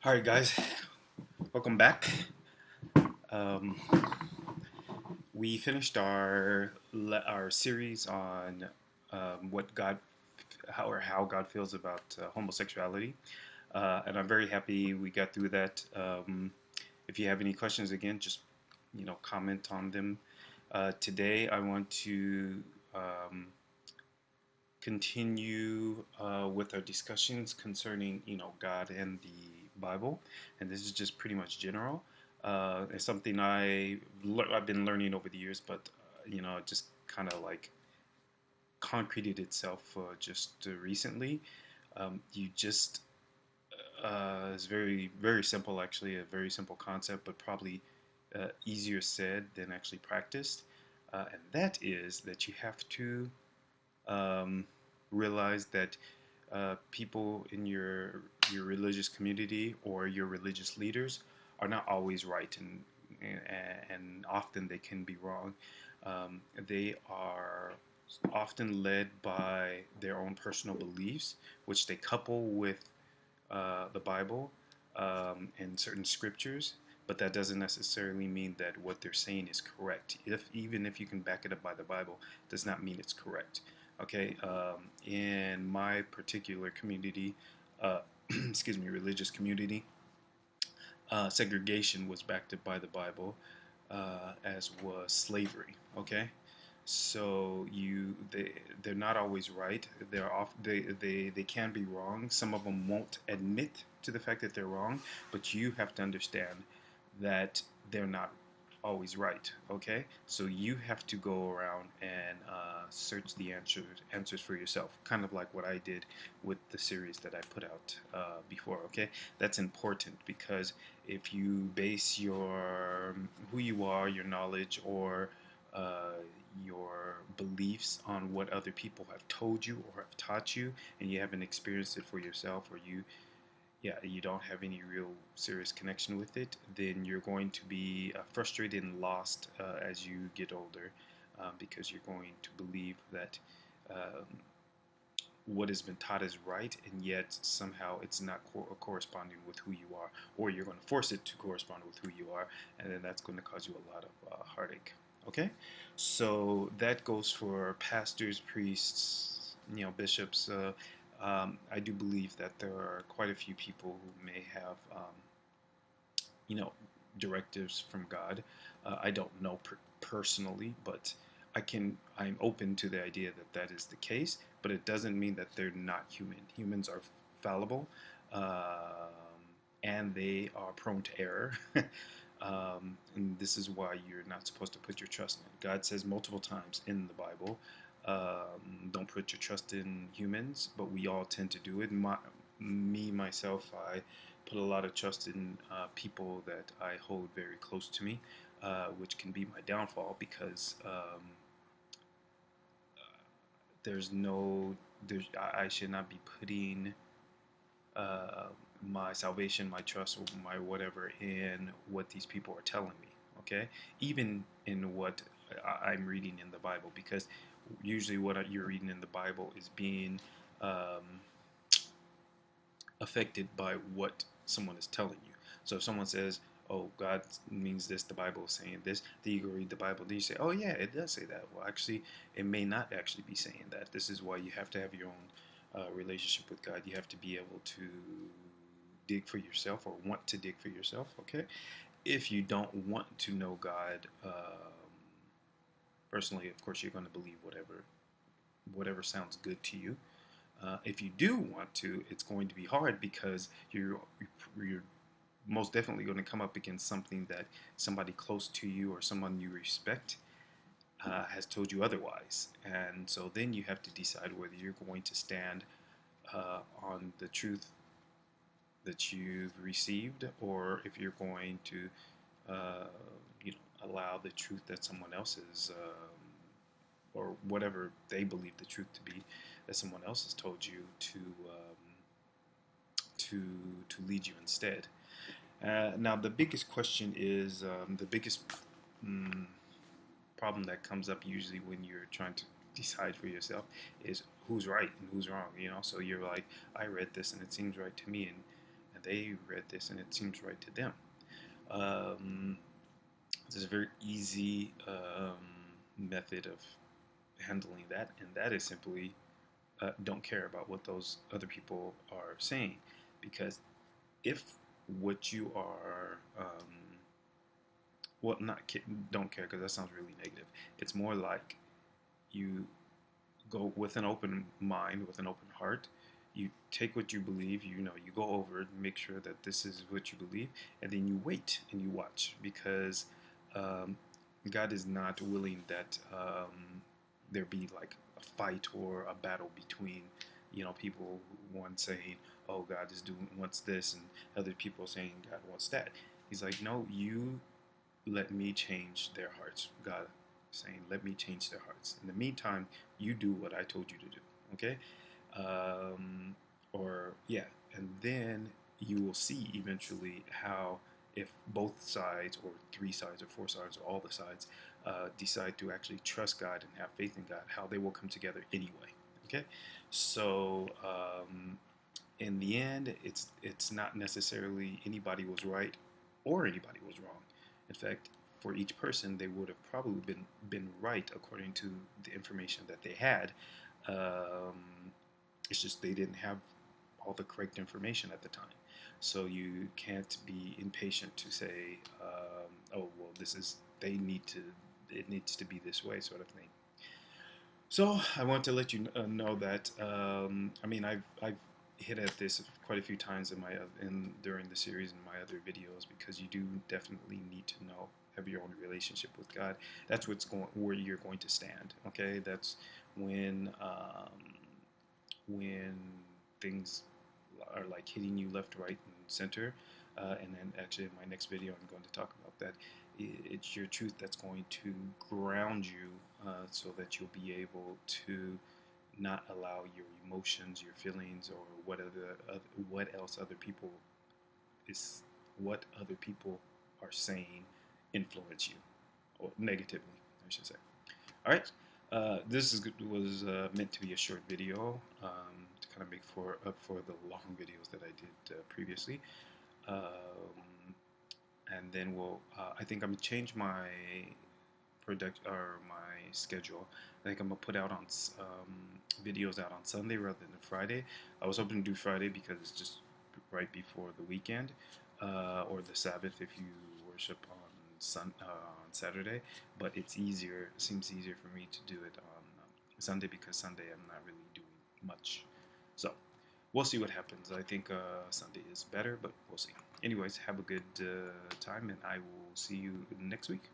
Alright, guys, welcome back. Um, we finished our series on what God how God feels about homosexuality, and I'm very happy we got through that. If you have any questions, again, just comment on them. Today, I want to um, continue with our discussions concerning God and the Bible, and this is just pretty much general. It's something I've been learning over the years, but it just kind of like concreted itself just recently. You just It's very simple, actually, a very simple concept, but probably easier said than actually practiced. And that is that you have to um, realize that people in your religious community or your religious leaders are not always right, and often they can be wrong. They are often led by their own personal beliefs, which they couple with the Bible and certain scriptures. But that doesn't necessarily mean that what they're saying is correct. Even if you can back it up by the Bible, does not mean it's correct. Okay, in my particular community, uh, excuse me, religious community, segregation was backed up by the Bible, as was slavery. Okay, so they're not always right. They can be wrong. Some of them won't admit to the fact that they're wrong, but you have to understand that they're not always right. Okay, so you have to go around and search the answers for yourself, kind of like what I did with the series that I put out before. Okay, that's important because if you base your who you are, your knowledge, or uh, your beliefs on what other people have told you or have taught you, and you haven't experienced it for yourself, or you don't have any real serious connection with it, then you're going to be frustrated and lost as you get older, because you're going to believe that um, what has been taught is right, and yet somehow it's not corresponding with who you are, or you're going to force it to correspond with who you are, and then that's going to cause you a lot of heartache. Okay, so that goes for pastors, priests, bishops. I do believe that there are quite a few people who may have, you know, directives from God. I don't know personally, but I'm open to the idea that that is the case. But it doesn't mean that they're not human. Humans are fallible, and they are prone to error. And this is why you're not supposed to put your trust in. God says multiple times in the Bible, don't put your trust in humans, but we all tend to do it. Myself, I put a lot of trust in people that I hold very close to me, which can be my downfall because there's no, there's, I should not be putting uh, my salvation, my trust, or my whatever in what these people are telling me. Okay, even in what I'm reading in the Bible, because usually what you're reading in the Bible is being um, affected by what someone is telling you. So if someone says, "Oh, God means this," the Bible is saying this, then you go read the Bible, then you say, "Oh yeah, it does say that." Well, actually, it may not actually be saying that. This is why you have to have your own relationship with God. You have to be able to dig for yourself, or want to dig for yourself. Okay, if you don't want to know God personally, of course, you're going to believe whatever sounds good to you. If you do want to, it's going to be hard because you're most definitely going to come up against something that somebody close to you or someone you respect has told you otherwise, and so then you have to decide whether you're going to stand on the truth that you've received, or if you're going to, uh, allow the truth that someone else is, or whatever they believe the truth to be, that someone else has told you to to lead you instead. Now, the biggest question is the biggest mm, problem that comes up usually when you're trying to decide for yourself is who's right and who's wrong. So you're like, I read this and it seems right to me, and they read this and it seems right to them. Um, there's a very easy method of handling that, and that is simply don't care about what those other people are saying, because if what you are well, not don't care, because that sounds really negative. It's more like you go with an open mind, with an open heart. You take what you believe, you go over it, make sure that this is what you believe, and then you wait and you watch, because um, God is not willing that there be like a fight or a battle between, people, one saying, "Oh, God is doing wants this," and other people saying, "God wants that." He's like, "No, you let me change their hearts." God saying, "Let me change their hearts. In the meantime, you do what I told you to do." Okay? Um, or, yeah. And then you will see eventually how, if both sides, or three sides, or four sides, or all the sides, decide to actually trust God and have faith in God, how they will come together anyway. Okay? So, in the end, it's not necessarily anybody was right or anybody was wrong. In fact, for each person, they would have probably been right according to the information that they had. It's just they didn't have all the correct information at the time. So you can't be impatient to say, "Oh, well, this is it needs to be this way," sort of thing. So I want to let you know that I mean I've hit at this quite a few times in during the series in my other videos, because you do definitely need to know, have your own relationship with God. That's where you're going to stand. Okay, that's when things are like hitting you left, right, and center. And then actually in my next video I'm going to talk about that. It's your truth that's going to ground you, so that you'll be able to not allow your emotions, your feelings, or what else other people what other people are saying influence you, or negatively, I should say. All right, was meant to be a short video, to kind of make up for the long videos that I did previously. And then I think I'm gonna change my schedule. I think I'm gonna put out on videos out on Sunday rather than Friday. I was hoping to do Friday because it's just right before the weekend, or the Sabbath if you worship on on Saturday. But seems easier for me to do it on Sunday, because Sunday I'm not really doing much. So we'll see what happens. I think Sunday is better, but we'll see. Anyways, have a good time, and I will see you next week.